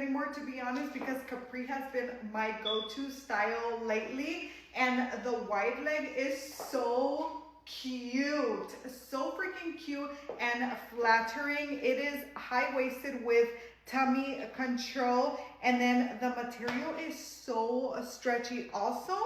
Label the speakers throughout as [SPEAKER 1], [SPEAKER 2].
[SPEAKER 1] anymore, to be honest, because capri has been my go-to style lately, and the wide leg is so cute, so freaking cute and flattering. It is high-waisted with tummy control, and then the material is so stretchy. Also,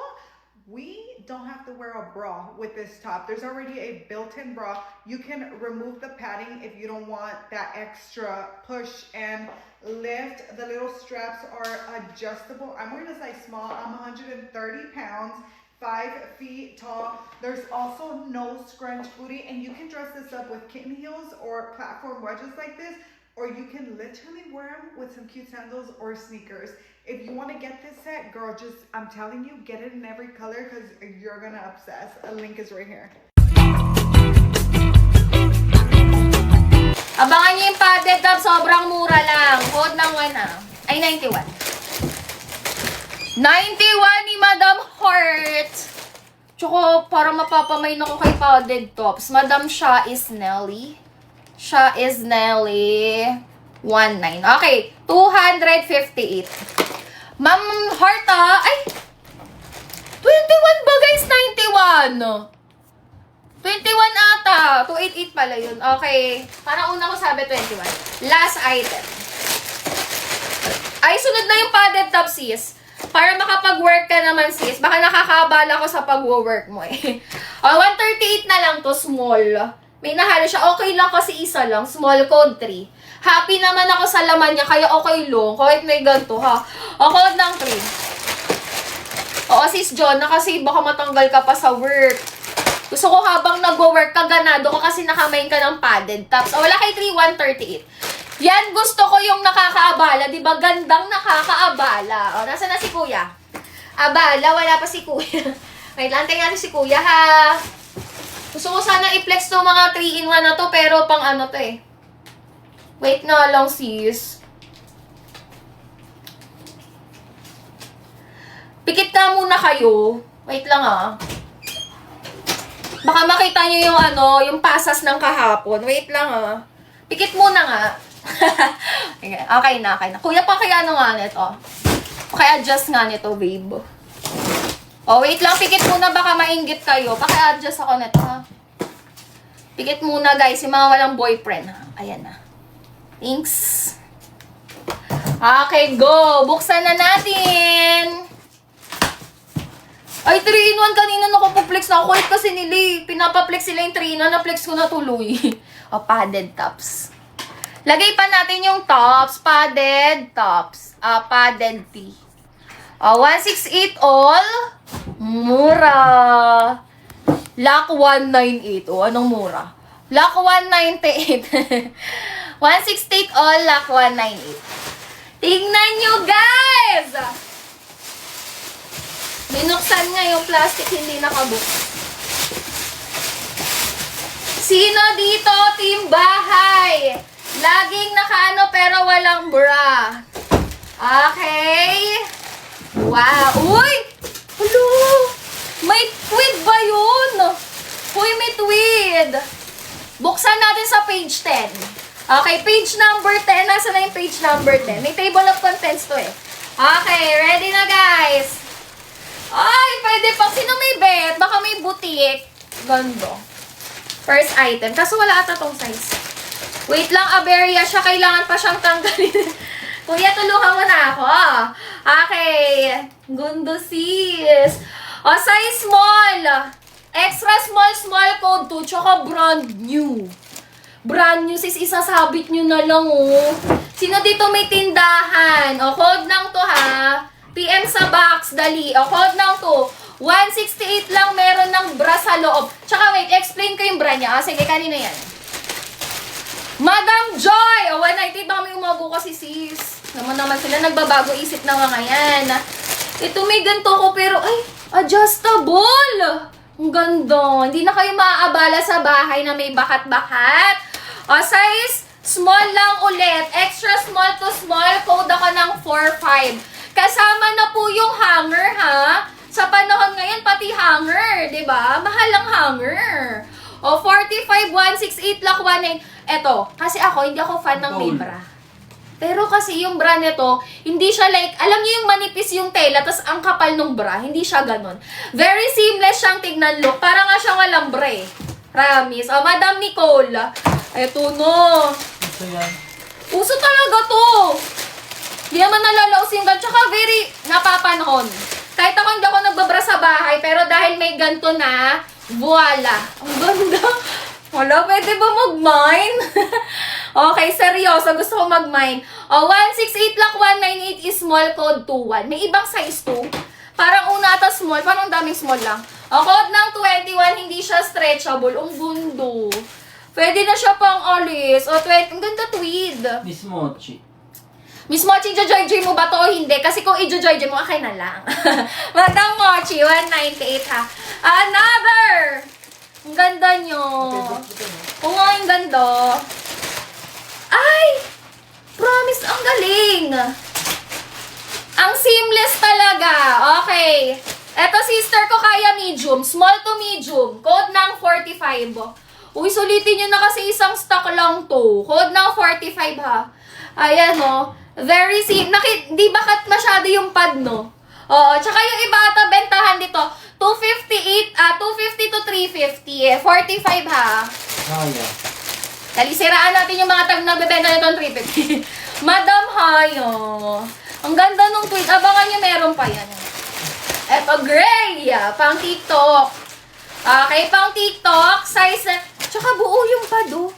[SPEAKER 1] we don't have to wear a bra with this top. There's already a built-in bra. You can remove the padding if you don't want that extra push and lift. The little straps are adjustable. I'm wearing a size small. I'm 130 pounds, 5 feet tall. There's also no scrunch booty, and you can dress this up with kitten heels or platform wedges like this, or you can literally wear them with some cute sandals or sneakers. If you want to get this set, girl, just, I'm telling you, get it in every color because you're going to obsess. A link is right here.
[SPEAKER 2] Abangan niyo yung padded top, sobrang mura lang. Code ng 1 ay 91. 91 ni Madam Heart. Tsaka para mapapamain ako kay padded tops. Madam siya is Nelly. Siya is Nelly 19. Okay, 258. Ma'am Heart ay 21 ba guys? 91. 21 ata. 288 pala yun. Okay. Parang una ko sabi 21. Last item. Ay, sunod na yung padded top, sis. Para makapag-work ka naman, sis. Baka nakakabala ko sa pag-work mo eh. 138 na lang to, small. May nahalo siya. Okay lang kasi isa lang. Small code 3. Happy naman ako sa laman niya, kaya okay lang. Kahit may ganito, ha. O, code ng 3. Oo, sis John, na kasi baka matanggal ka pa sa work. Gusto ko habang nag-work ka, ganado ka kasi nakamain ka ng padded tops. O, wala kay 3, 138. Yan, gusto ko yung nakakaabala. Diba, gandang nakakaabala. O, nasa na si kuya? Abala, wala pa si kuya. Wait, lantay natin si kuya, ha. Gusto ko sana i-flex to mga 3-in-1 na to, pero pang ano to eh. Wait na lang, sis. Pikit na muna kayo. Wait lang, ah. Baka makita nyo yung ano, yung pasas ng kahapon. Wait lang, ah. Pikit muna nga. Okay na. Kuya, pakaya ano nga nito? Paki-adjust nga nito, babe. Oh, wait lang. Pikit muna, baka mainggit kayo. Paki-adjust ako nito, ha. Pikit muna, guys. Yung mga walang boyfriend, ha. Ayan na. Thanks. Okay, go. Buksan na natin. Ay, 3-in-1 kanina nakapaplex na ako. Kulit kasi nila pinapaplex sila yung 3-in-1. Na-flex ko na tuloy. O, padded tops. Lagay pa natin yung tops. Padded tops. Padded tee. 168 all. Mura. Lock 198. O, anong mura? Lock 198. 168 all, lock 198. Tingnan nyo, guys! Binuksan nga yung plastic, hindi nakabook. Sino dito, team bahay? Laging nakaano pero walang bra. Okay. Wow. Uy! Hello! May tweed ba yun? Uy, may tweed. Buksan natin sa page 10. Okay, page number 10. Nasa na yung page number 10? May table of contents to eh. Okay, ready na guys. Ay, pwede pa. Sino may bet? Baka may butik. Gando. First item. Kaso wala ata tong size. Wait lang, aberya siya. Kailangan pa siyang tanggalin. Kuya, tulungan mo na ako. Okay. Gundo sis. O, size small. Extra small code 2. Tsaka brand new. Brand new, sis, isasabit nyo na lang, oh. Sino dito may tindahan? O, code lang to, ha. PM sa box, dali. O, code lang to. 168 lang meron ng bra sa loob. Tsaka, wait, explain ko yung bra niya. Sige, kanina yan. Madam Joy! O, 198, baka may umago kasi, sis. Naman sila, nagbabago isip na nga yan. Ito, may ganito ko, pero, ay, adjustable! Ang ganda. Hindi na kayo maaabala sa bahay na may bakat-bakat. O, size small lang ulit. Extra small to small. Code ako ng 45. Kasama na po yung hanger, ha? Sa panahon ngayon, pati hanger. Diba? Mahal ang hanger. O, 45, 168, lock 18. Eto, kasi ako, hindi ako fan ng may bra. Pero kasi yung bra nito, hindi siya like, alam niyo yung manipis yung tela, tas ang kapal ng bra, hindi siya ganun. Very seamless siyang tignan look. Para nga siyang walang bra eh. Promise. Oh, Madam Nicole. Eto no.
[SPEAKER 3] Ito yan.
[SPEAKER 2] Uso talaga to. Hindi naman nalalaos yung ganito. Tsaka very napapanahon. Kahit ako hindi ako nagbabra sa bahay, pero dahil may ganito na, voila. Ang ganda. Wala, pwede ba mag-mine? Okay, seryoso. Gusto ko mag-mine. O, 168 lock 198 is small code 21. May ibang size 2. Parang una ata small. Parang daming small lang. O, code ng 21, hindi siya stretchable. Ang gundo. Pwede na siya pang alis. O, 20. Ang ganda tweed.
[SPEAKER 3] Miss Mochi.
[SPEAKER 2] Miss Mochi, i-joy mo ba to o hindi? Kasi kung i-joy mo, akin na lang. Madam Mochi, 198 ha. Another! Ang ganda nyo. Oo nga, ang ganda. Ay! Promise, ang galing. Ang seamless talaga. Okay. Eto, sister ko kaya medium. Small to medium. Code ng 45. Uy, sulitin nyo na kasi isang stock lang to. Code ng 45 ha. Ayan o. Very di ba cut masyado yung pad no? Oo. Tsaka yung iba ata bentahan dito. 250 to 350. 45 ha.
[SPEAKER 3] Kaya.
[SPEAKER 2] Dali, siraan natin yung mga tag na bebenta nito ng 350. Madam Hayo. Ang ganda nung tweet. Abangan nyo, meron pa yan. Eto, gray. Pang TikTok. Okay, pang TikTok. Size na. Tsaka buo yung pad, oh.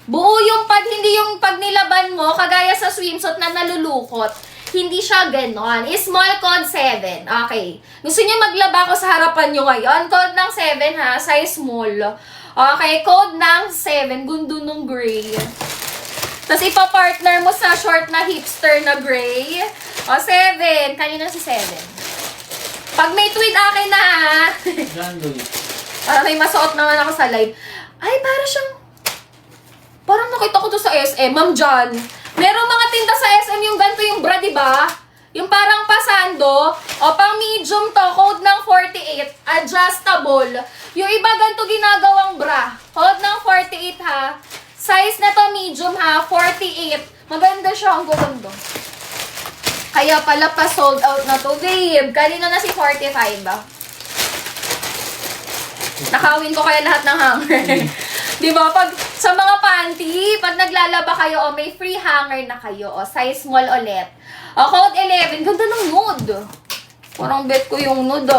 [SPEAKER 2] Buo yung pad. Hindi yung pag nilaban mo, kagaya sa swimsuit na nalulukot. Hindi siya ganon. Small code 7. Okay. Gusto niyo maglaba ko sa harapan nyo ngayon? Code ng 7 ha. Size small. Okay. Code ng 7. Gundo nung gray. Tapos ipa-partner mo sa short na hipster na gray. O, 7. Kanina si 7. Pag may tweet akin na ha.
[SPEAKER 3] John Louis.
[SPEAKER 2] Para may masuot naman ako sa live. Ay, parang nakita ko to sa SM. Ma'am John. Merong mga tinda sa SM yung ganito yung bra, di ba? Yung parang pasando. O, pang medium to. Code ng 48. Adjustable. Yung iba ganito ginagawang bra. Code ng 48 ha. Size na to medium ha. 48. Maganda siya. Ang gulong. Kaya pala pa sold out na to. Babe, kanina na si 45 ba? Nakawin ko kaya lahat ng hanger. Di ba? Pag sa mga panty, pag naglalaba kayo, may free hanger na kayo. Size small ulit. Code 11. Ganda ng nude. Parang bet ko yung nude,